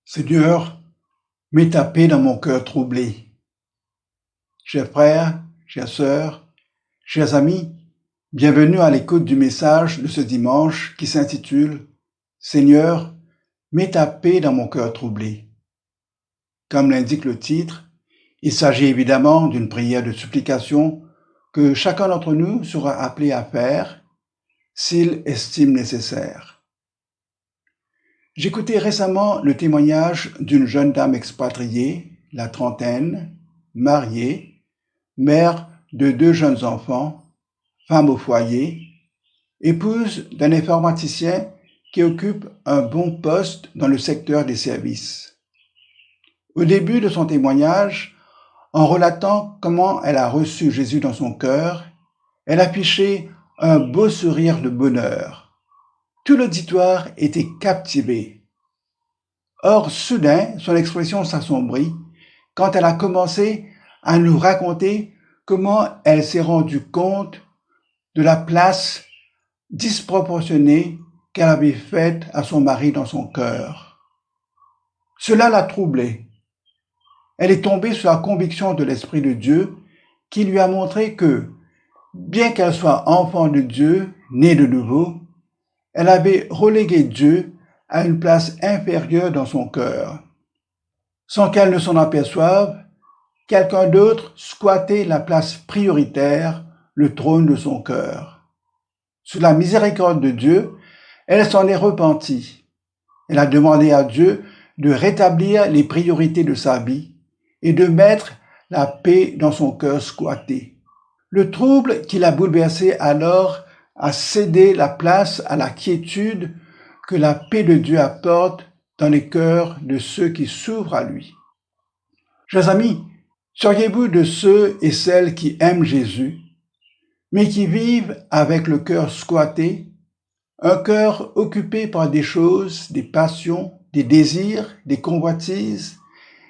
Seigneur, mets ta paix dans mon cœur troublé. Chers frères, chères sœurs, chers amis, bienvenue à l'écoute du message de ce dimanche qui s'intitule « Seigneur, mets ta paix dans mon cœur troublé ». Comme l'indique le titre, il s'agit évidemment d'une prière de supplication que chacun d'entre nous sera appelé à faire s'il estime nécessaire. J'écoutais récemment le témoignage d'une jeune dame expatriée, la trentaine, mariée, mère de 2 jeunes enfants, femme au foyer, épouse d'un informaticien qui occupe un bon poste dans le secteur des services. Au début de son témoignage, en relatant comment elle a reçu Jésus dans son cœur, elle affichait un beau sourire de bonheur. Tout l'auditoire était captivé. Or, soudain, son expression s'assombrit quand elle a commencé à nous raconter comment elle s'est rendue compte de la place disproportionnée qu'elle avait faite à son mari dans son cœur. Cela l'a troublée. Elle est tombée sur la conviction de l'Esprit de Dieu qui lui a montré que, bien qu'elle soit enfant de Dieu, née de nouveau, elle avait relégué Dieu à une place inférieure dans son cœur. Sans qu'elle ne s'en aperçoive, quelqu'un d'autre squattait la place prioritaire, le trône de son cœur. Sous la miséricorde de Dieu, elle s'en est repentie. Elle a demandé à Dieu de rétablir les priorités de sa vie et de mettre la paix dans son cœur squatté. Le trouble qui l'a bouleversée alors a cédé la place à la quiétude que la paix de Dieu apporte dans les cœurs de ceux qui s'ouvrent à lui. Chers amis, seriez-vous de ceux et celles qui aiment Jésus, mais qui vivent avec le cœur squatté, un cœur occupé par des choses, des passions, des désirs, des convoitises,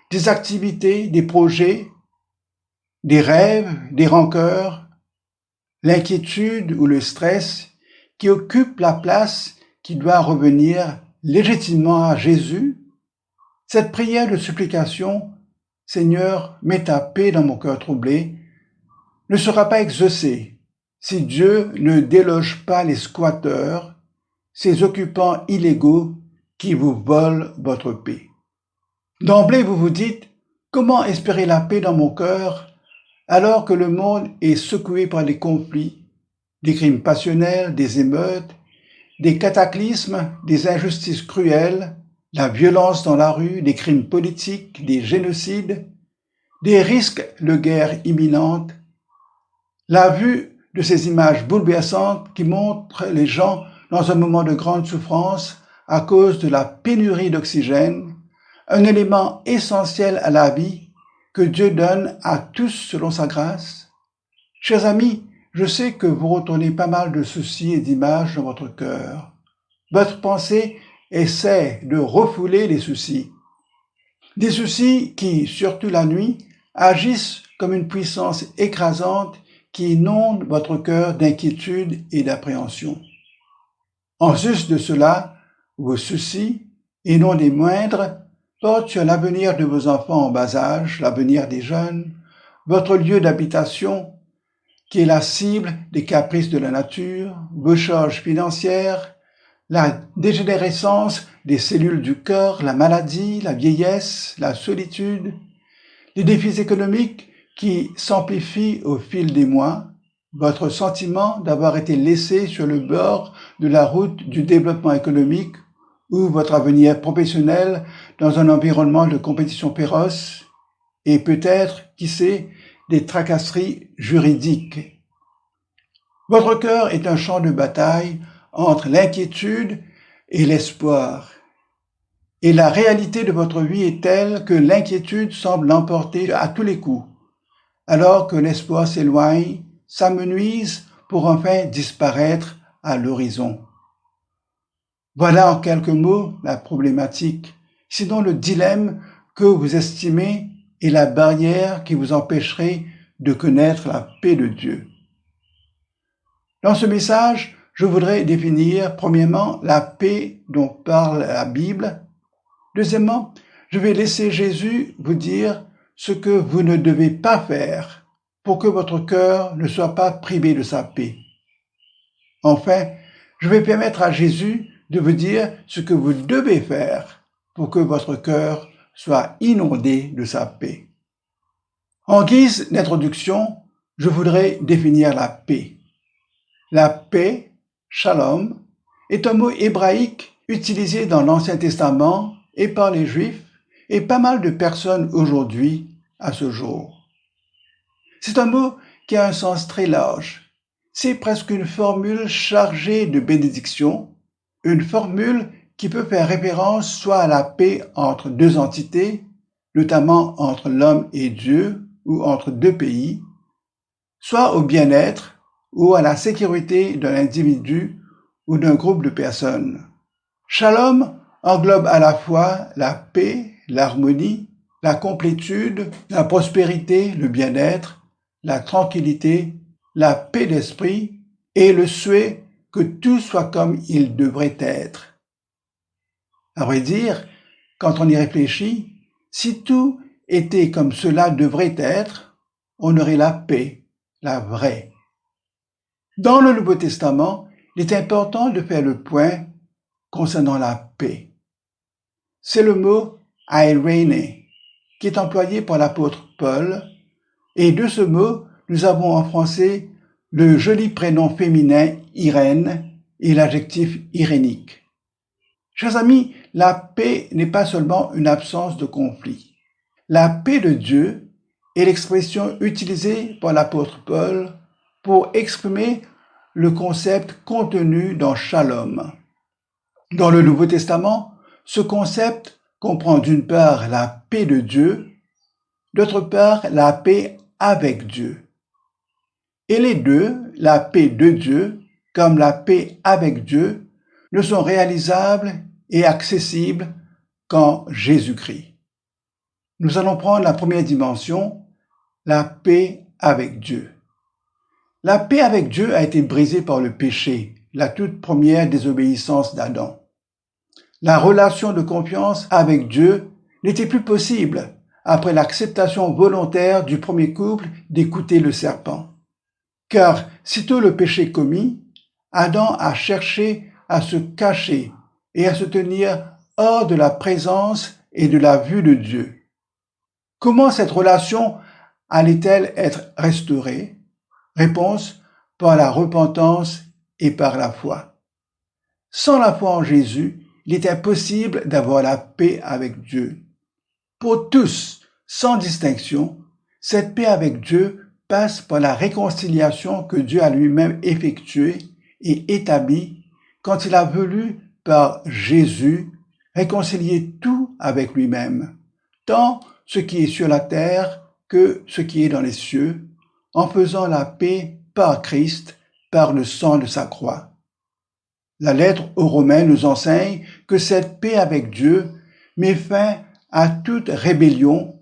des activités, des projets, des rêves, des rancœurs, l'inquiétude ou le stress qui occupent la place qui doit revenir légitimement à Jésus? Cette prière de supplication, Seigneur, mets ta paix dans mon cœur troublé, ne sera pas exaucée si Dieu ne déloge pas les squatteurs, ces occupants illégaux qui vous volent votre paix. D'emblée, vous vous dites, comment espérer la paix dans mon cœur alors que le monde est secoué par des conflits, des crimes passionnels, des émeutes, des cataclysmes, des injustices cruelles, la violence dans la rue, des crimes politiques, des génocides, des risques de guerre imminente. La vue de ces images bouleversantes qui montrent les gens dans un moment de grande souffrance à cause de la pénurie d'oxygène, un élément essentiel à la vie que Dieu donne à tous selon sa grâce. Chers amis, je sais que vous retournez pas mal de soucis et d'images dans votre cœur. Votre pensée essaie de refouler les soucis. Des soucis qui, surtout la nuit, agissent comme une puissance écrasante qui inonde votre cœur d'inquiétude et d'appréhension. En sus de cela, vos soucis, et non des moindres, portent sur l'avenir de vos enfants en bas âge, l'avenir des jeunes, votre lieu d'habitation, qui est la cible des caprices de la nature, vos charges financières, la dégénérescence des cellules du cœur, la maladie, la vieillesse, la solitude, les défis économiques qui s'amplifient au fil des mois, votre sentiment d'avoir été laissé sur le bord de la route du développement économique ou votre avenir professionnel dans un environnement de compétition féroce et peut-être, qui sait, des tracasseries juridiques. Votre cœur est un champ de bataille entre l'inquiétude et l'espoir. Et la réalité de votre vie est telle que l'inquiétude semble l'emporter à tous les coups, alors que l'espoir s'éloigne, s'amenuise pour enfin disparaître à l'horizon. Voilà en quelques mots la problématique, sinon le dilemme que vous estimez est la barrière qui vous empêcherait de connaître la paix de Dieu. Dans ce message, je voudrais définir premièrement la paix dont parle la Bible, deuxièmement je vais laisser Jésus vous dire ce que vous ne devez pas faire pour que votre cœur ne soit pas privé de sa paix. Enfin, je vais permettre à Jésus de vous dire ce que vous devez faire pour que votre cœur soit inondé de sa paix. En guise d'introduction, je voudrais définir la paix. La paix, shalom, est un mot hébraïque utilisé dans l'Ancien Testament et par les Juifs et pas mal de personnes aujourd'hui à ce jour. C'est un mot qui a un sens très large. C'est presque une formule chargée de bénédiction, une formule qui peut faire référence soit à la paix entre deux entités, notamment entre l'homme et Dieu ou entre deux pays, soit au bien-être ou à la sécurité d'un individu ou d'un groupe de personnes. Shalom englobe à la fois la paix, l'harmonie, la complétude, la prospérité, le bien-être, la tranquillité, la paix d'esprit et le souhait que tout soit comme il devrait être. À vrai dire, quand on y réfléchit, si tout était comme cela devrait être, on aurait la paix, la vraie. Dans le Nouveau Testament, il est important de faire le point concernant la paix. C'est le mot eirene qui est employé par l'apôtre Paul, et de ce mot, nous avons en français le joli prénom féminin Irène et l'adjectif irénique. Chers amis, la paix n'est pas seulement une absence de conflit. La paix de Dieu est l'expression utilisée par l'apôtre Paul pour exprimer le concept contenu dans Shalom. Dans le Nouveau Testament, ce concept comprend d'une part la paix de Dieu, d'autre part la paix avec Dieu. Et les deux, la paix de Dieu comme la paix avec Dieu, ne sont réalisables et accessibles qu'en Jésus-Christ. Nous allons prendre la première dimension, la paix avec Dieu. La paix avec Dieu a été brisée par le péché, la toute première désobéissance d'Adam. La relation de confiance avec Dieu n'était plus possible après l'acceptation volontaire du premier couple d'écouter le serpent. Car sitôt le péché commis, Adam a cherché à se cacher et à se tenir hors de la présence et de la vue de Dieu. Comment cette relation allait-elle être restaurée? Réponse, par la repentance et par la foi. Sans la foi en Jésus, il est impossible d'avoir la paix avec Dieu. Pour tous, sans distinction, cette paix avec Dieu passe par la réconciliation que Dieu a lui-même effectuée et établie quand il a voulu, par Jésus, réconcilier tout avec lui-même, tant ce qui est sur la terre que ce qui est dans les cieux, en faisant la paix par Christ, par le sang de sa croix. La lettre aux Romains nous enseigne que cette paix avec Dieu met fin à toute rébellion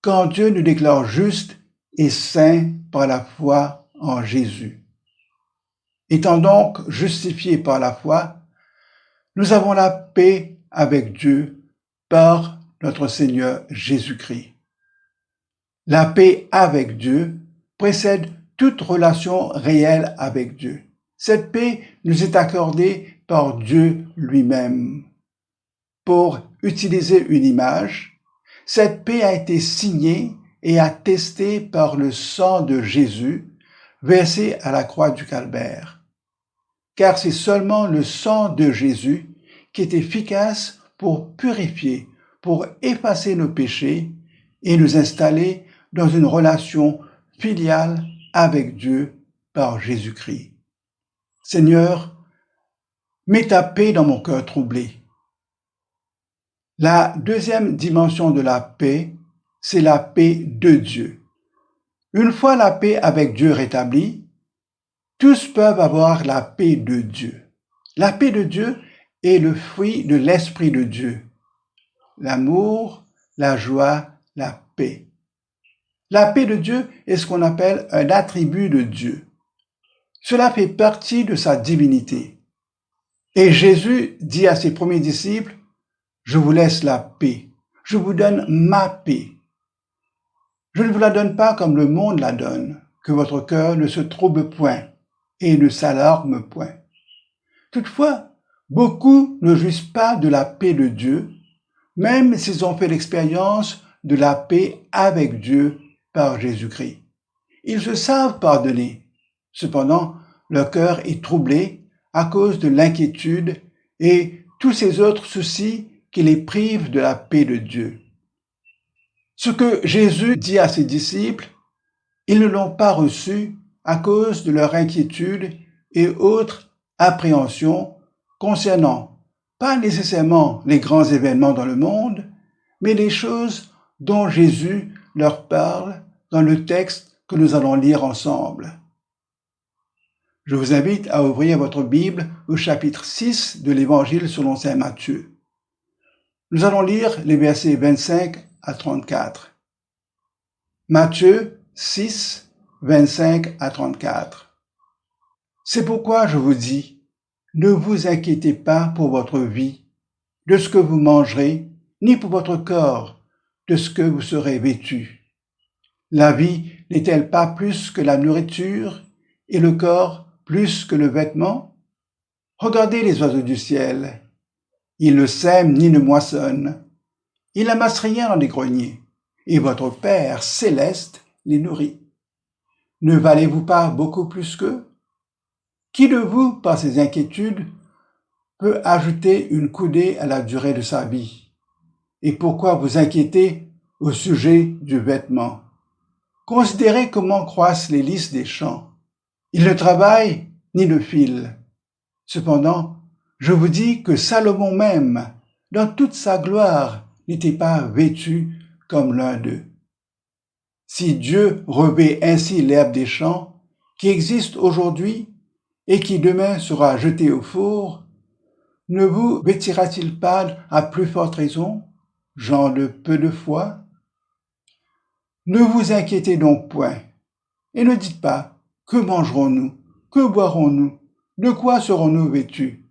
quand Dieu nous déclare justes et saints par la foi en Jésus. Étant donc justifiés par la foi, nous avons la paix avec Dieu par notre Seigneur Jésus-Christ. La paix avec Dieu précède toute relation réelle avec Dieu. Cette paix nous est accordée par Dieu lui-même. Pour utiliser une image, cette paix a été signée et attestée par le sang de Jésus versé à la croix du Calvaire. Car c'est seulement le sang de Jésus qui est efficace pour purifier, pour effacer nos péchés et nous installer dans une relation filiale avec Dieu par Jésus-Christ. Seigneur, mets ta paix dans mon cœur troublé. La deuxième dimension de la paix, c'est la paix de Dieu. Une fois la paix avec Dieu rétablie, tous peuvent avoir la paix de Dieu. La paix de Dieu est le fruit de l'Esprit de Dieu. L'amour, la joie, la paix. La paix de Dieu est ce qu'on appelle un attribut de Dieu. Cela fait partie de sa divinité. Et Jésus dit à ses premiers disciples, « Je vous laisse la paix. Je vous donne ma paix. Je ne vous la donne pas comme le monde la donne, que votre cœur ne se trouble point et ne s'alarme point. Toutefois, beaucoup ne jouissent pas de la paix de Dieu, même s'ils ont fait l'expérience de la paix avec Dieu par Jésus-Christ. Ils se savent pardonner. Cependant, leur cœur est troublé à cause de l'inquiétude et tous ces autres soucis qui les privent de la paix de Dieu. Ce que Jésus dit à ses disciples, ils ne l'ont pas reçu à cause de leur inquiétude et autres appréhensions concernant pas nécessairement les grands événements dans le monde, mais les choses dont Jésus leur parle dans le texte que nous allons lire ensemble. Je vous invite à ouvrir votre Bible au chapitre 6 de l'Évangile selon saint Matthieu. Nous allons lire les versets 25 à 34. Matthieu 6, 25 à 34. C'est pourquoi je vous dis, ne vous inquiétez pas pour votre vie, de ce que vous mangerez, ni pour votre corps, de ce que vous serez vêtus. La vie n'est-elle pas plus que la nourriture, et le corps plus que le vêtement? Regardez les oiseaux du ciel. Ils ne sèment ni ne moissonnent. Ils n'amassent rien dans les greniers, et votre Père céleste les nourrit. Ne valez-vous pas beaucoup plus qu'eux? Qui de vous, par ses inquiétudes, peut ajouter une coudée à la durée de sa vie? Et pourquoi vous inquiétez au sujet du vêtement? Considérez comment croissent les lys des champs. Ils ne travaillent ni ne filent. Cependant, je vous dis que Salomon même, dans toute sa gloire, n'était pas vêtu comme l'un d'eux. Si Dieu revêt ainsi l'herbe des champs, qui existe aujourd'hui et qui demain sera jetée au four, ne vous vêtira-t-il pas à plus forte raison, gens de peu de foi? Ne vous inquiétez donc point, et ne dites pas, que mangerons-nous, que boirons-nous, de quoi serons-nous vêtus?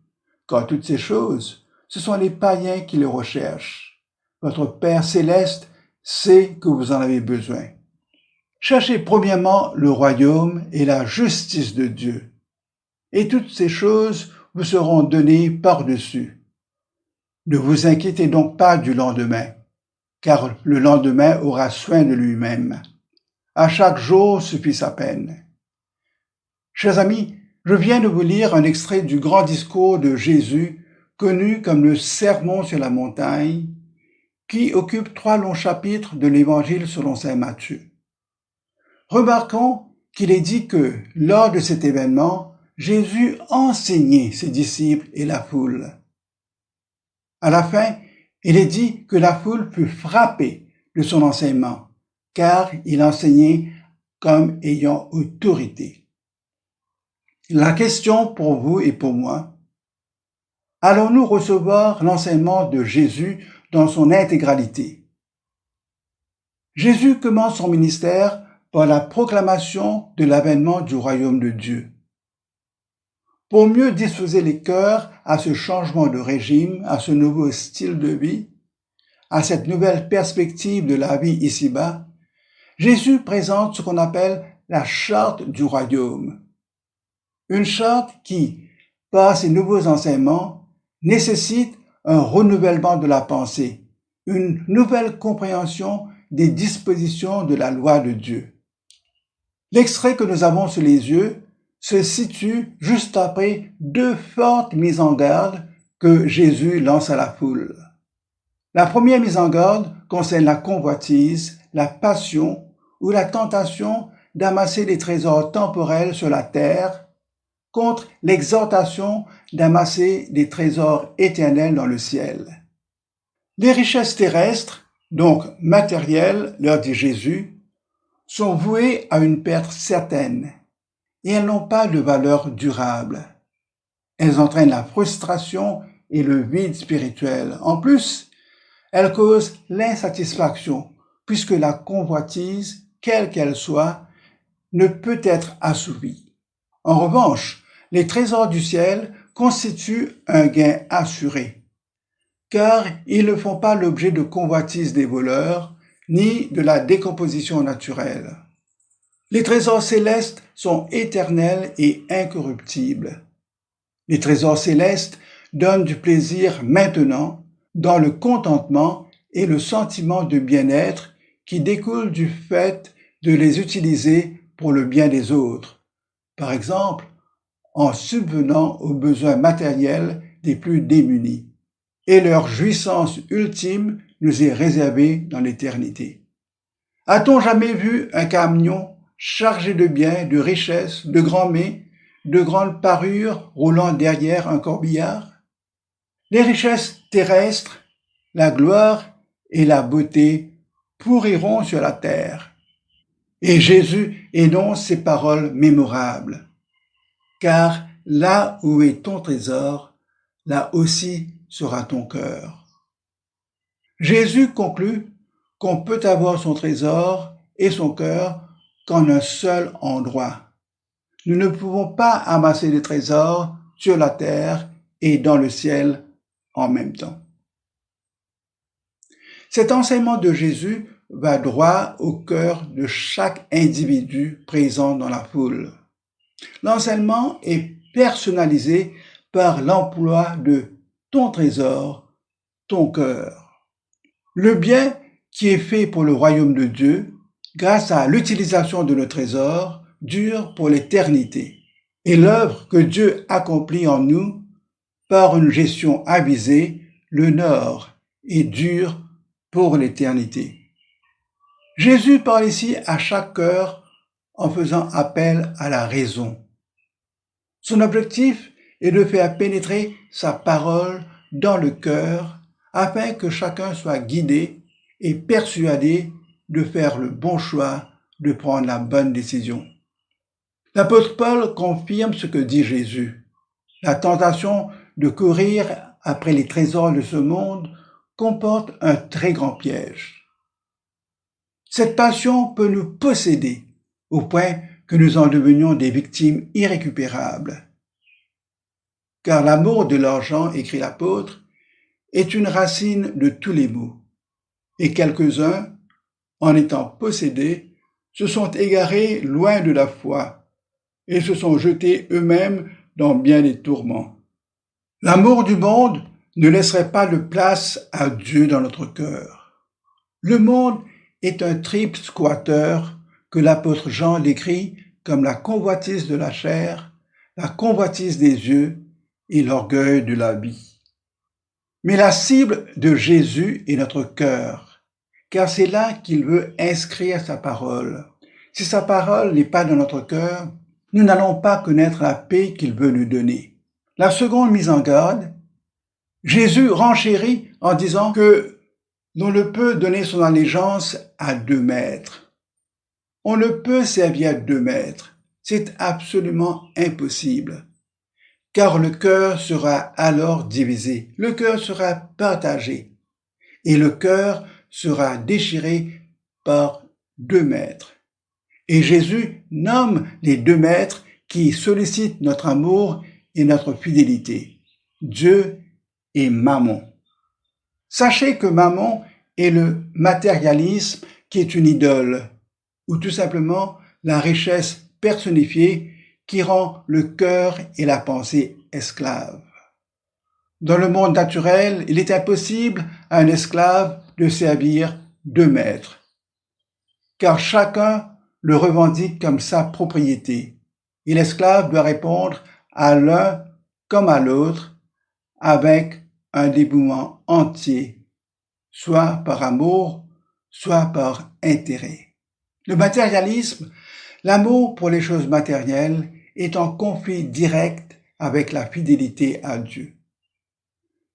Car toutes ces choses, ce sont les païens qui les recherchent. Votre Père céleste sait que vous en avez besoin. Cherchez premièrement le royaume et la justice de Dieu, et toutes ces choses vous seront données par-dessus. Ne vous inquiétez donc pas du lendemain, car le lendemain aura soin de lui-même. À chaque jour suffit sa peine. Chers amis, je viens de vous lire un extrait du grand discours de Jésus, connu comme le Sermon sur la montagne, qui occupe 3 longs chapitres de l'Évangile selon saint Matthieu. Remarquons qu'il est dit que, lors de cet événement, Jésus enseignait ses disciples et la foule. À la fin, il est dit que la foule fut frappée de son enseignement, car il enseignait comme ayant autorité. La question pour vous et pour moi, allons-nous recevoir l'enseignement de Jésus dans son intégralité? Jésus commence son ministère par la proclamation de l'avènement du royaume de Dieu. Pour mieux disposer les cœurs à ce changement de régime, à ce nouveau style de vie, à cette nouvelle perspective de la vie ici-bas, Jésus présente ce qu'on appelle la charte du royaume. Une charte qui, par ses nouveaux enseignements, nécessite un renouvellement de la pensée, une nouvelle compréhension des dispositions de la loi de Dieu. L'extrait que nous avons sous les yeux se situe juste après 2 fortes mises en garde que Jésus lance à la foule. La première mise en garde concerne la convoitise, la passion ou la tentation d'amasser des trésors temporels sur la terre contre l'exhortation d'amasser des trésors éternels dans le ciel. Les richesses terrestres, donc matérielles, leur dit Jésus, sont vouées à une perte certaine et elles n'ont pas de valeur durable. Elles entraînent la frustration et le vide spirituel. En plus, elles causent l'insatisfaction puisque la convoitise, quelle qu'elle soit, ne peut être assouvie. En revanche, les trésors du ciel constituent un gain assuré. car ils ne font pas l'objet de convoitises des voleurs, ni de la décomposition naturelle. Les trésors célestes sont éternels et incorruptibles. Les trésors célestes donnent du plaisir maintenant, dans le contentement et le sentiment de bien-être qui découle du fait de les utiliser pour le bien des autres. Par exemple, en subvenant aux besoins matériels des plus démunis. Et leur jouissance ultime nous est réservée dans l'éternité. A-t-on jamais vu un camion chargé de biens, de richesses, de grands mets, de grandes parures roulant derrière un corbillard? Les richesses terrestres, la gloire et la beauté pourriront sur la terre. Et Jésus énonce ces paroles mémorables. Car là où est ton trésor, là aussi sera ton cœur. Jésus conclut qu'on peut avoir son trésor et son cœur qu'en un seul endroit. Nous ne pouvons pas amasser des trésors sur la terre et dans le ciel en même temps. Cet enseignement de Jésus va droit au cœur de chaque individu présent dans la foule. L'enseignement est personnalisé par l'emploi de ton trésor, ton cœur. Le bien qui est fait pour le royaume de Dieu, grâce à l'utilisation de nos trésors, dure pour l'éternité. Et l'œuvre que Dieu accomplit en nous, par une gestion avisée, l'honore et dure pour l'éternité. Jésus parle ici à chaque cœur en faisant appel à la raison. Son objectif est de faire pénétrer sa parole dans le cœur afin que chacun soit guidé et persuadé de faire le bon choix, de prendre la bonne décision. L'apôtre Paul confirme ce que dit Jésus. La tentation de courir après les trésors de ce monde comporte un très grand piège. Cette passion peut nous posséder au point que nous en devenions des victimes irrécupérables. Car l'amour de l'argent, écrit l'apôtre, est une racine de tous les maux. Et quelques-uns, en étant possédés, se sont égarés loin de la foi et se sont jetés eux-mêmes dans bien des tourments. L'amour du monde ne laisserait pas de place à Dieu dans notre cœur. Le monde est un triple squatteur que l'apôtre Jean décrit comme la convoitise de la chair, la convoitise des yeux et l'orgueil de la vie. Mais la cible de Jésus est notre cœur, car c'est là qu'il veut inscrire sa parole. Si sa parole n'est pas dans notre cœur, nous n'allons pas connaître la paix qu'il veut nous donner. La seconde mise en garde, Jésus renchérit en disant que l'on ne peut donner son allégeance à 2 maîtres. On ne peut servir 2 maîtres. C'est absolument impossible. Car le cœur sera alors divisé, le cœur sera partagé, et le cœur sera déchiré par 2 maîtres. Et Jésus nomme les 2 maîtres qui sollicitent notre amour et notre fidélité, Dieu et Mammon. Sachez que Mammon est le matérialisme qui est une idole, ou tout simplement la richesse personnifiée qui rend le cœur et la pensée esclaves. Dans le monde naturel, il est impossible à un esclave de servir 2 maîtres, car chacun le revendique comme sa propriété, et l'esclave doit répondre à l'un comme à l'autre avec un dévouement entier, soit par amour, soit par intérêt. Le matérialisme, l'amour pour les choses matérielles, est en conflit direct avec la fidélité à Dieu.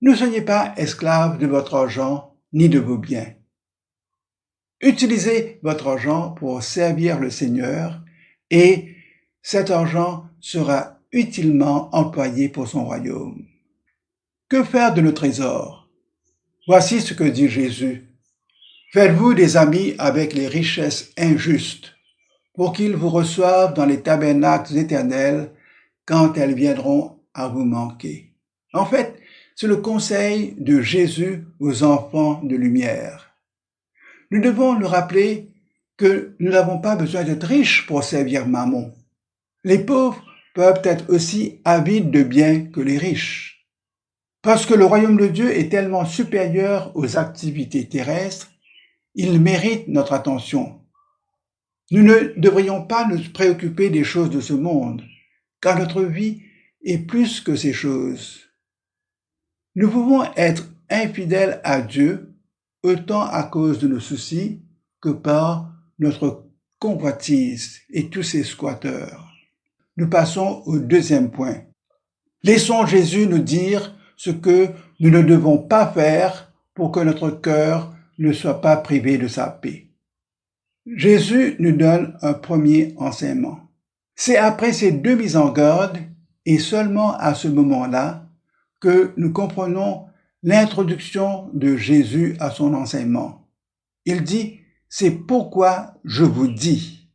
Ne soyez pas esclaves de votre argent ni de vos biens. Utilisez votre argent pour servir le Seigneur et cet argent sera utilement employé pour son royaume. Que faire de nos trésors? Voici ce que dit Jésus. Faites-vous des amis avec les richesses injustes, pour qu'ils vous reçoivent dans les tabernacles éternels quand elles viendront à vous manquer. En fait, C'est le conseil de Jésus aux enfants de lumière. Nous devons nous rappeler que nous n'avons pas besoin d'être riches pour servir Mammon. Les pauvres peuvent être aussi avides de biens que les riches. Parce que le royaume de Dieu est tellement supérieur aux activités terrestres, il mérite notre attention. Nous ne devrions pas nous préoccuper des choses de ce monde, car notre vie est plus que ces choses. Nous pouvons être infidèles à Dieu autant à cause de nos soucis que par notre convoitise et tous ces squatteurs. Nous passons au deuxième point. Laissons Jésus nous dire ce que nous ne devons pas faire pour que notre cœur ne soit pas privé de sa paix. Jésus nous donne un premier enseignement. C'est après ces deux mises en garde et seulement à ce moment-là que nous comprenons l'introduction de Jésus à son enseignement. Il dit « C'est pourquoi je vous dis ».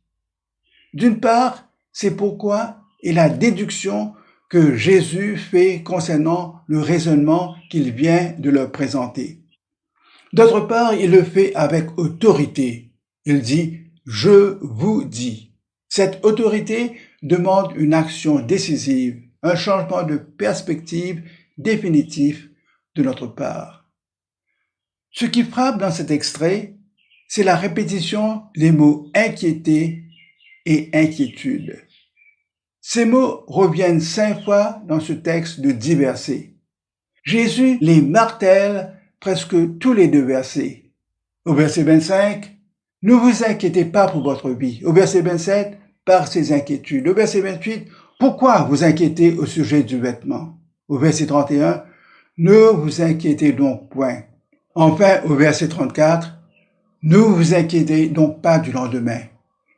D'une part, c'est pourquoi et la déduction que Jésus fait concernant le raisonnement qu'il vient de leur présenter. D'autre part, il le fait avec autorité. Il dit « Je vous dis ». Cette autorité demande une action décisive, un changement de perspective définitif de notre part. Ce qui frappe dans cet extrait, c'est la répétition des mots inquiéter et inquiétude. Ces mots reviennent 5 fois dans ce texte de 10 versets. Jésus les martèle presque tous les 2 versets. Au verset 25, « Ne vous inquiétez pas pour votre vie ». Au verset 27, « Par ces inquiétudes ». Au verset 28, « Pourquoi vous inquiétez au sujet du vêtement ». Au verset 31, « Ne vous inquiétez donc point ». Enfin, au verset 34, « Ne vous inquiétez donc pas du lendemain ».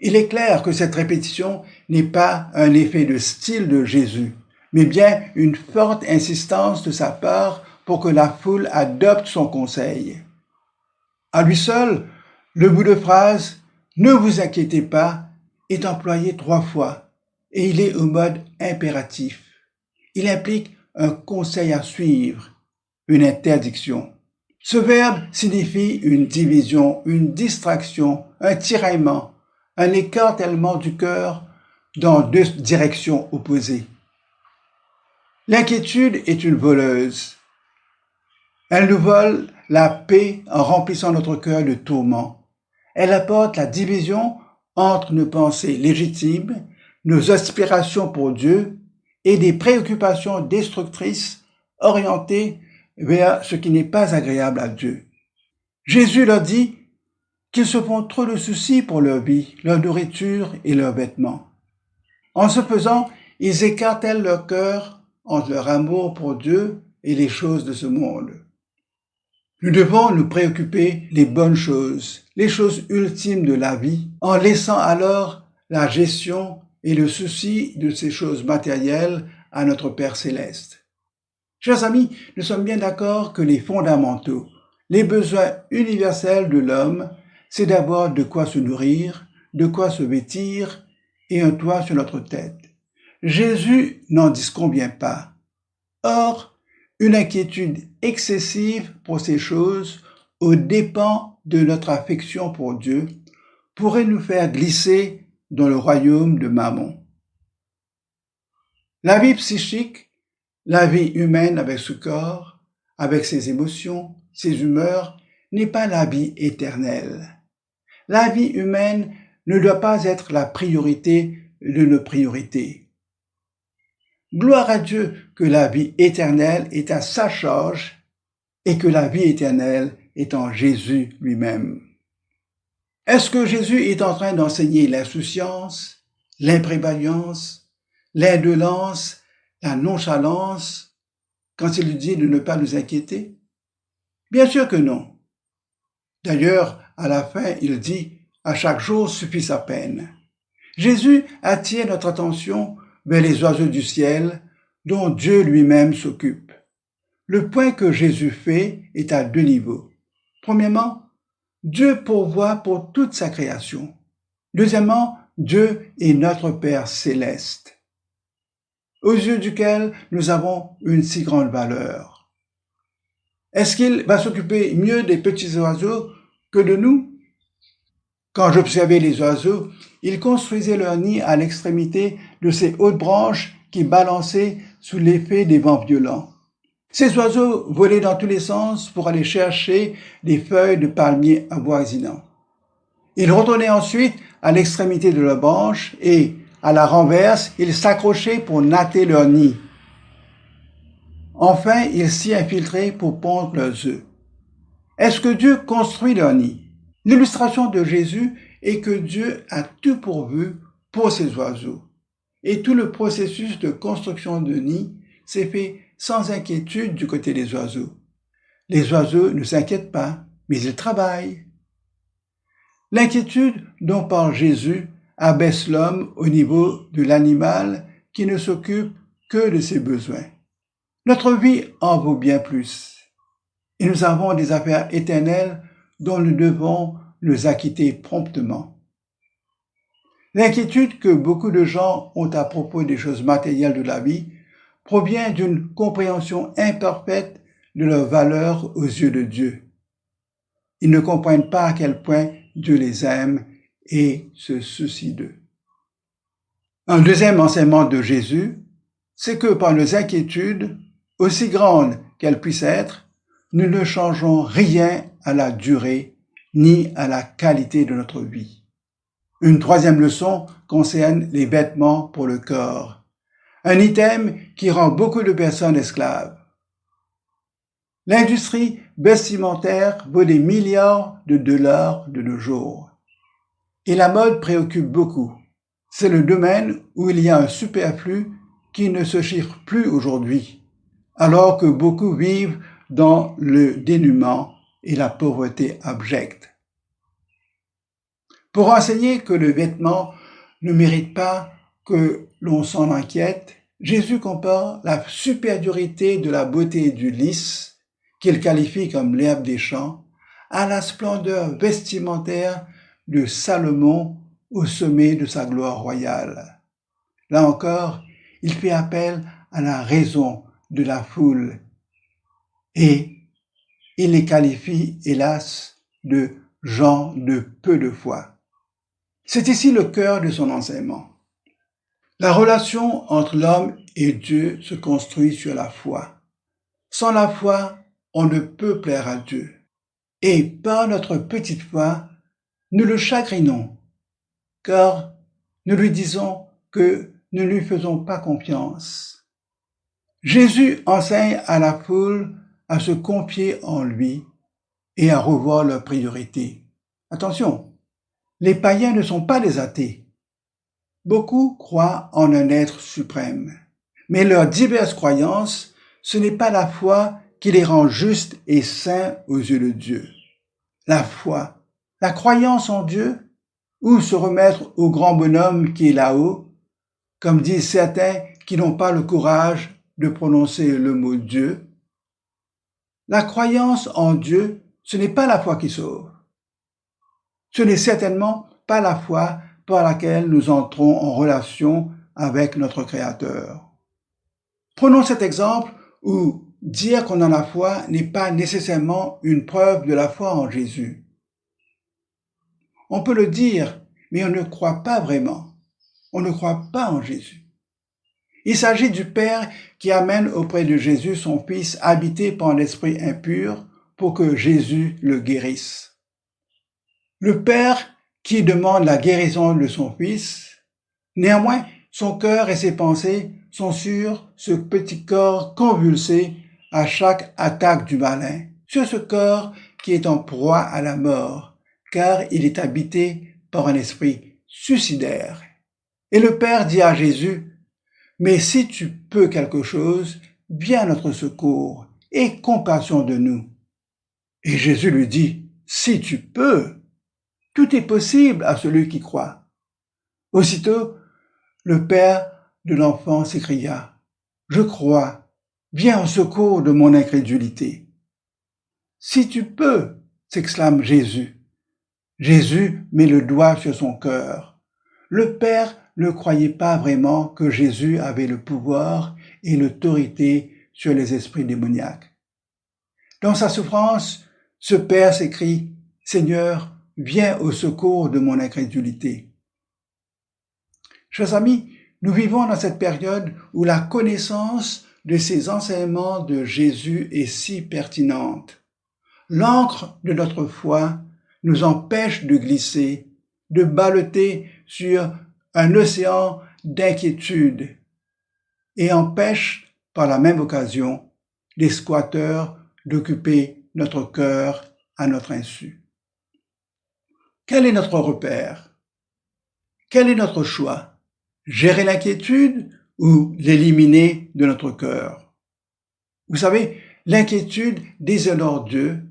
Il est clair que cette répétition n'est pas un effet de style de Jésus, mais bien une forte insistance de sa part pour que la foule adopte son conseil. À lui seul, le bout de phrase « Ne vous inquiétez pas » est employé 3 fois et il est au mode impératif. Il implique un conseil à suivre, une interdiction. Ce verbe signifie une division, une distraction, un tiraillement, un écartèlement du cœur dans 2 directions opposées. L'inquiétude est une voleuse. Elle nous vole la paix en remplissant notre cœur de tourments. Elle apporte la division entre nos pensées légitimes, nos aspirations pour Dieu et des préoccupations destructrices orientées vers ce qui n'est pas agréable à Dieu. Jésus leur dit qu'ils se font trop de soucis pour leur vie, leur nourriture et leurs vêtements. En ce faisant, ils écartèlent leur cœur entre leur amour pour Dieu et les choses de ce monde. Nous devons nous préoccuper des bonnes choses, les choses ultimes de la vie, en laissant alors la gestion et le souci de ces choses matérielles à notre Père céleste. Chers amis, nous sommes bien d'accord que les fondamentaux, les besoins universels de l'homme, c'est d'avoir de quoi se nourrir, de quoi se vêtir et un toit sur notre tête. Jésus n'en disconvient pas. Or, une inquiétude excessive pour ces choses, aux dépens de notre affection pour Dieu, pourrait nous faire glisser dans le royaume de Mammon. La vie psychique, la vie humaine avec ce corps, avec ses émotions, ses humeurs, n'est pas la vie éternelle. La vie humaine ne doit pas être la priorité de nos priorités. Gloire à Dieu que la vie éternelle est à sa charge et que la vie éternelle est en Jésus lui-même. Est-ce que Jésus est en train d'enseigner l'insouciance, l'imprévoyance, l'indolence, la nonchalance quand il dit de ne pas nous inquiéter? Bien sûr que non. D'ailleurs, à la fin, il dit « À chaque jour suffit sa peine ». Jésus attire notre attention vers les oiseaux du ciel dont Dieu lui-même s'occupe. Le point que Jésus fait est à 2 niveaux. Premièrement, Dieu pourvoit pour toute sa création. Deuxièmement, Dieu est notre Père céleste, aux yeux duquel nous avons une si grande valeur. Est-ce qu'il va s'occuper mieux des petits oiseaux que de nous? Quand j'observais les oiseaux, ils construisaient leur nid à l'extrémité de ces hautes branches qui balançaient sous l'effet des vents violents. Ces oiseaux volaient dans tous les sens pour aller chercher des feuilles de palmier avoisinants. Ils retournaient ensuite à l'extrémité de leur branche et, à la renverse, ils s'accrochaient pour natter leur nid. Enfin, ils s'y infiltraient pour pondre leurs œufs. Est-ce que Dieu construit leur nid? L'illustration de Jésus est que Dieu a tout pourvu pour ces oiseaux. Et tout le processus de construction de nid s'est fait sans inquiétude du côté des oiseaux. Les oiseaux ne s'inquiètent pas, mais ils travaillent. L'inquiétude dont parle Jésus abaisse l'homme au niveau de l'animal qui ne s'occupe que de ses besoins. Notre vie en vaut bien plus. Et nous avons des affaires éternelles dont nous devons nous acquitter promptement. L'inquiétude que beaucoup de gens ont à propos des choses matérielles de la vie provient d'une compréhension imparfaite de leur valeur aux yeux de Dieu. Ils ne comprennent pas à quel point Dieu les aime et se soucie d'eux. Un deuxième enseignement de Jésus, c'est que par nos inquiétudes, aussi grandes qu'elles puissent être, nous ne changeons rien à la durée ni à la qualité de notre vie. Une troisième leçon concerne les vêtements pour le corps, un item qui rend beaucoup de personnes esclaves. L'industrie vestimentaire vaut des milliards de dollars de nos jours. Et la mode préoccupe beaucoup. C'est le domaine où il y a un superflu qui ne se chiffre plus aujourd'hui, alors que beaucoup vivent dans le dénuement et la pauvreté abjecte. Pour enseigner que le vêtement ne mérite pas que l'on s'en inquiète, Jésus compare la supériorité de la beauté du lys, qu'il qualifie comme l'herbe des champs, à la splendeur vestimentaire de Salomon au sommet de sa gloire royale. Là encore, il fait appel à la raison de la foule et il les qualifie, hélas, de gens de peu de foi. C'est ici le cœur de son enseignement. La relation entre l'homme et Dieu se construit sur la foi. Sans la foi, on ne peut plaire à Dieu. Et par notre petite foi, nous le chagrinons, car nous lui disons que nous ne lui faisons pas confiance. Jésus enseigne à la foule à se confier en lui et à revoir leurs priorités. Attention, les païens ne sont pas des athées. Beaucoup croient en un être suprême, mais leurs diverses croyances, ce n'est pas la foi qui les rend justes et saints aux yeux de Dieu. La foi, la croyance en Dieu, ou se remettre au grand bonhomme qui est là-haut, comme disent certains qui n'ont pas le courage de prononcer le mot Dieu. La croyance en Dieu, ce n'est pas la foi qui sauve. Ce n'est certainement pas la foi par laquelle nous entrons en relation avec notre Créateur. Prenons cet exemple où dire qu'on a la foi n'est pas nécessairement une preuve de la foi en Jésus. On peut le dire, mais on ne croit pas vraiment. On ne croit pas en Jésus. Il s'agit du Père qui amène auprès de Jésus son Fils habité par l'esprit impur pour que Jésus le guérisse. Le Père qui demande la guérison de son Fils, néanmoins, son cœur et ses pensées sont sur ce petit corps convulsé à chaque attaque du malin, sur ce corps qui est en proie à la mort, car il est habité par un esprit suicidaire. Et le Père dit à Jésus, « Mais si tu peux quelque chose, viens à notre secours, aie compassion de nous. » Et Jésus lui dit, « Si tu peux, tout est possible à celui qui croit. » Aussitôt, le père de l'enfant s'écria, « Je crois, viens au secours de mon incrédulité. » « Si tu peux, s'exclame Jésus. Jésus met le doigt sur son cœur. Le Père ne croyait pas vraiment que Jésus avait le pouvoir et l'autorité sur les esprits démoniaques. Dans sa souffrance, ce père s'écrie « Seigneur, viens au secours de mon incrédulité ». Chers amis, nous vivons dans cette période où la connaissance de ces enseignements de Jésus est si pertinente. L'encre de notre foi nous empêche de glisser, de balloter sur un océan d'inquiétude et empêche par la même occasion les squatteurs d'occuper notre cœur à notre insu. Quel est notre repère? Quel est notre choix? Gérer l'inquiétude ou l'éliminer de notre cœur? Vous savez, l'inquiétude déshonore Dieu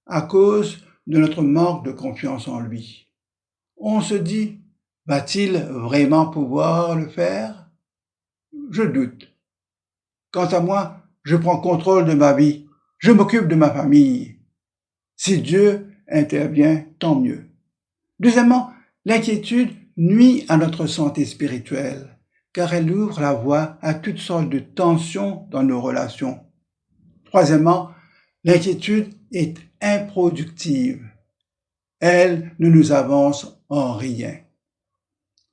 à cause de notre manque de confiance en lui. On se dit, va-t-il vraiment pouvoir le faire? Je doute. Quant à moi, je prends contrôle de ma vie, je m'occupe de ma famille. Si Dieu intervient, tant mieux. Deuxièmement, l'inquiétude nuit à notre santé spirituelle, car elle ouvre la voie à toutes sortes de tensions dans nos relations. Troisièmement, l'inquiétude est improductive. Elle ne nous avance en rien.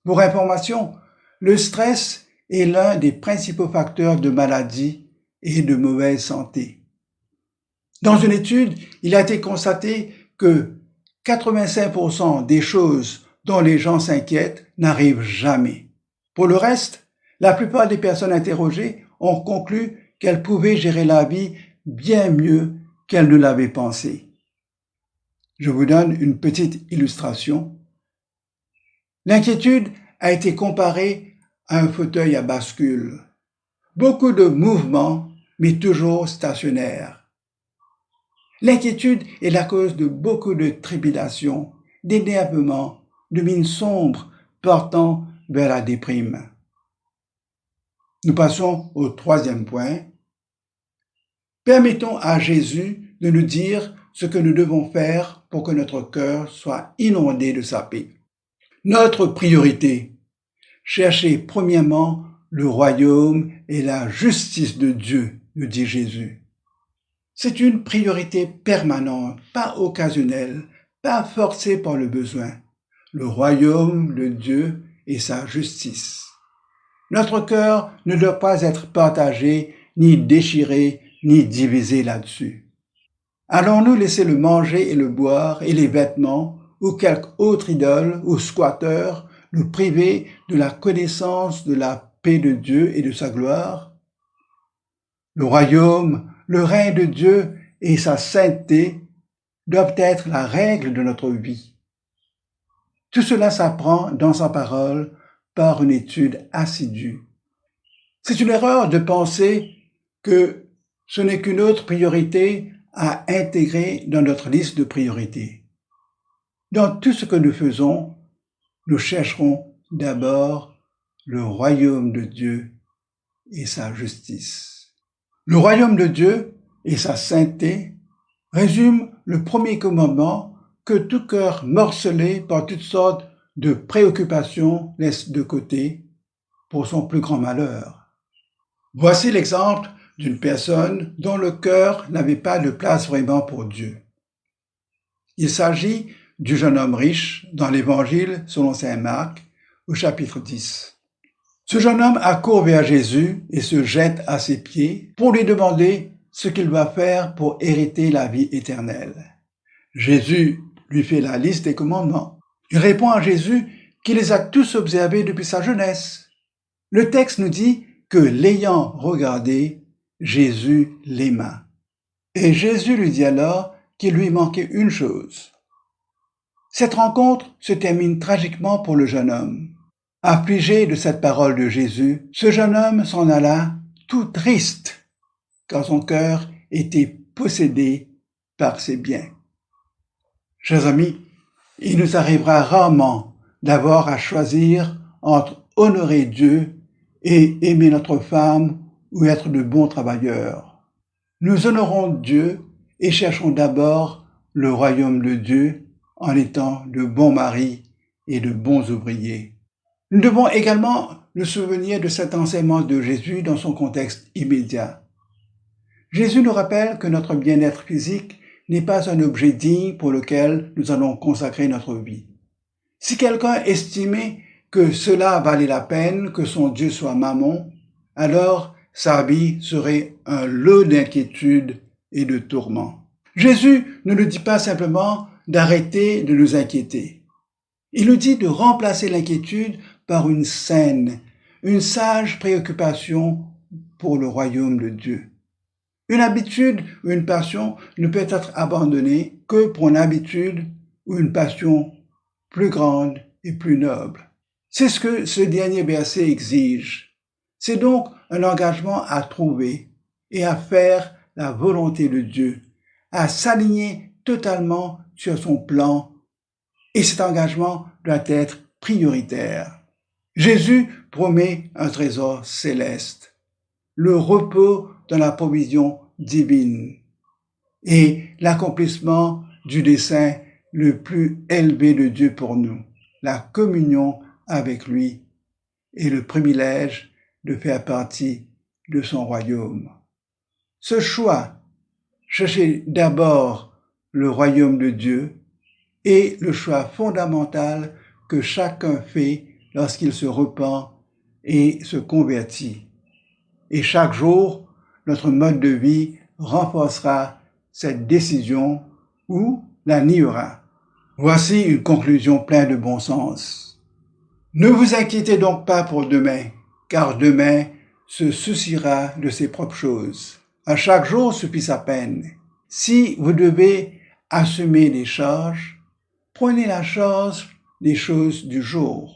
Pour information, le stress est l'un des principaux facteurs de maladie et de mauvaise santé. Dans une étude, il a été constaté que 85% des choses dont les gens s'inquiètent n'arrivent jamais. Pour le reste, la plupart des personnes interrogées ont conclu qu'elles pouvaient gérer la vie bien mieux qu'elles ne l'avaient pensé. Je vous donne une petite illustration. L'inquiétude a été comparée à un fauteuil à bascule. Beaucoup de mouvements, mais toujours stationnaires. L'inquiétude est la cause de beaucoup de tribulations, d'énervements, de mines sombres portant vers la déprime. Nous passons au troisième point. Permettons à Jésus de nous dire ce que nous devons faire pour que notre cœur soit inondé de sa paix. Notre priorité, cherchez premièrement le royaume et la justice de Dieu, nous dit Jésus. C'est une priorité permanente, pas occasionnelle, pas forcée par le besoin. Le royaume de Dieu et sa justice. Notre cœur ne doit pas être partagé, ni déchiré, ni divisé là-dessus. Allons-nous laisser le manger et le boire et les vêtements ou quelque autre idole ou squatteur nous priver de la connaissance de la paix de Dieu et de sa gloire? Le royaume, le règne de Dieu et sa sainteté doivent être la règle de notre vie. Tout cela s'apprend dans sa parole par une étude assidue. C'est une erreur de penser que ce n'est qu'une autre priorité à intégrer dans notre liste de priorités. Dans tout ce que nous faisons, nous chercherons d'abord le royaume de Dieu et sa justice. Le royaume de Dieu et sa sainteté résument le premier commandement que tout cœur morcelé par toutes sortes de préoccupations laisse de côté pour son plus grand malheur. Voici l'exemple d'une personne dont le cœur n'avait pas de place vraiment pour Dieu. Il s'agit du jeune homme riche dans l'Évangile selon saint Marc au chapitre 10. Ce jeune homme accourt vers Jésus et se jette à ses pieds pour lui demander ce qu'il va faire pour hériter la vie éternelle. Jésus lui fait la liste des commandements. Il répond à Jésus qu'il les a tous observés depuis sa jeunesse. Le texte nous dit que l'ayant regardé, Jésus l'aima. Et Jésus lui dit alors qu'il lui manquait une chose. Cette rencontre se termine tragiquement pour le jeune homme. Affligé de cette parole de Jésus, ce jeune homme s'en alla tout triste, car son cœur était possédé par ses biens. Chers amis, il nous arrivera rarement d'avoir à choisir entre honorer Dieu et aimer notre femme ou être de bons travailleurs. Nous honorons Dieu et cherchons d'abord le royaume de Dieu en étant de bons maris et de bons ouvriers. Nous devons également nous souvenir de cet enseignement de Jésus dans son contexte immédiat. Jésus nous rappelle que notre bien-être physique n'est pas un objet digne pour lequel nous allons consacrer notre vie. Si quelqu'un estimait que cela valait la peine que son Dieu soit Mammon, alors sa vie serait un lot d'inquiétudes et de tourments. Jésus ne nous dit pas simplement d'arrêter de nous inquiéter. Il nous dit de remplacer l'inquiétude par une saine, une sage préoccupation pour le royaume de Dieu. Une habitude ou une passion ne peut être abandonnée que pour une habitude ou une passion plus grande et plus noble. C'est ce que ce dernier verset exige. C'est donc un engagement à trouver et à faire la volonté de Dieu, à s'aligner totalement sur son plan, et cet engagement doit être prioritaire. Jésus promet un trésor céleste, le repos dans la provision divine et l'accomplissement du dessein le plus élevé de Dieu pour nous, la communion avec lui et le privilège de faire partie de son royaume. Ce choix, chercher d'abord le royaume de Dieu, est le choix fondamental que chacun fait lorsqu'il se repent et se convertit. Et chaque jour, notre mode de vie renforcera cette décision ou la niera. Voici une conclusion pleine de bon sens. Ne vous inquiétez donc pas pour demain, car demain se souciera de ses propres choses. À chaque jour suffit sa peine. Si vous devez assumer des charges, prenez la charge des choses du jour.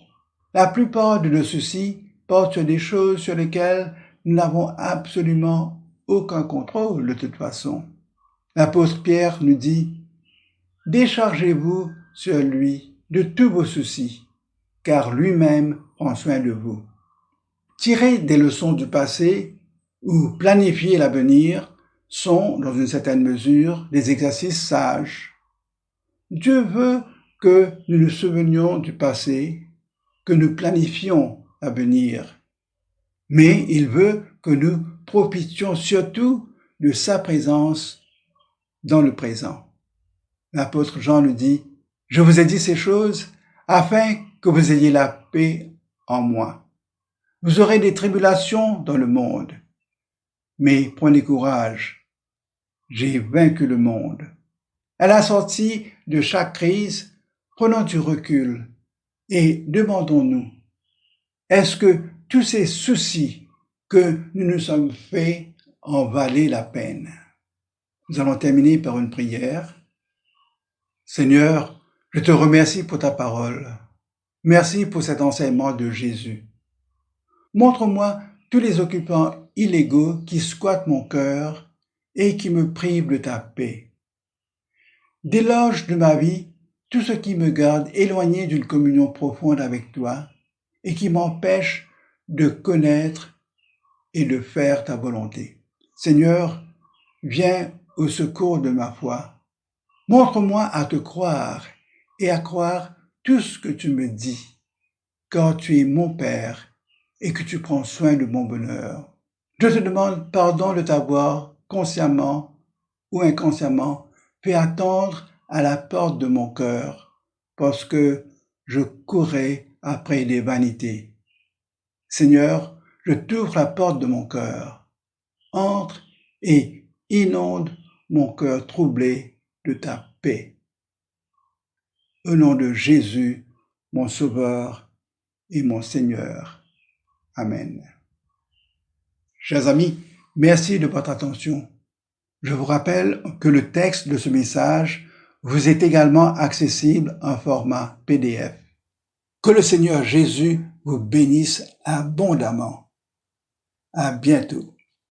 La plupart de nos soucis portent sur des choses sur lesquelles nous n'avons absolument aucun contrôle de toute façon. L'apôtre Pierre nous dit « Déchargez-vous sur lui de tous vos soucis, car lui-même prend soin de vous. » Tirer des leçons du passé ou planifier l'avenir sont, dans une certaine mesure, des exercices sages. Dieu veut que nous nous souvenions du passé, que nous planifions l'avenir, mais il veut que nous profitions surtout de sa présence dans le présent. L'apôtre Jean nous dit « Je vous ai dit ces choses afin que vous ayez la paix en moi. Vous aurez des tribulations dans le monde, mais prenez courage, j'ai vaincu le monde. » À la sortie de chaque crise, prenons du recul et demandons-nous, est-ce que tous ces soucis que nous nous sommes faits en valaient la peine? Nous allons terminer par une prière. Seigneur, je te remercie pour ta parole. Merci pour cet enseignement de Jésus. Montre-moi tous les occupants illégaux qui squattent mon cœur et qui me privent de ta paix. Déloge de ma vie tout ce qui me garde éloigné d'une communion profonde avec toi et qui m'empêche de connaître et de faire ta volonté. Seigneur, viens au secours de ma foi. Montre-moi à te croire et à croire tout ce que tu me dis, car tu es mon Père et que tu prends soin de mon bonheur. Je te demande pardon de t'avoir consciemment ou inconsciemment fait attendre à la porte de mon cœur, parce que je courais après des vanités. Seigneur, je t'ouvre la porte de mon cœur. Entre et inonde mon cœur troublé de ta paix. Au nom de Jésus, mon Sauveur et mon Seigneur. Amen. Chers amis, merci de votre attention. Je vous rappelle que le texte de ce message vous est également accessible en format PDF. Que le Seigneur Jésus vous bénisse abondamment. À bientôt.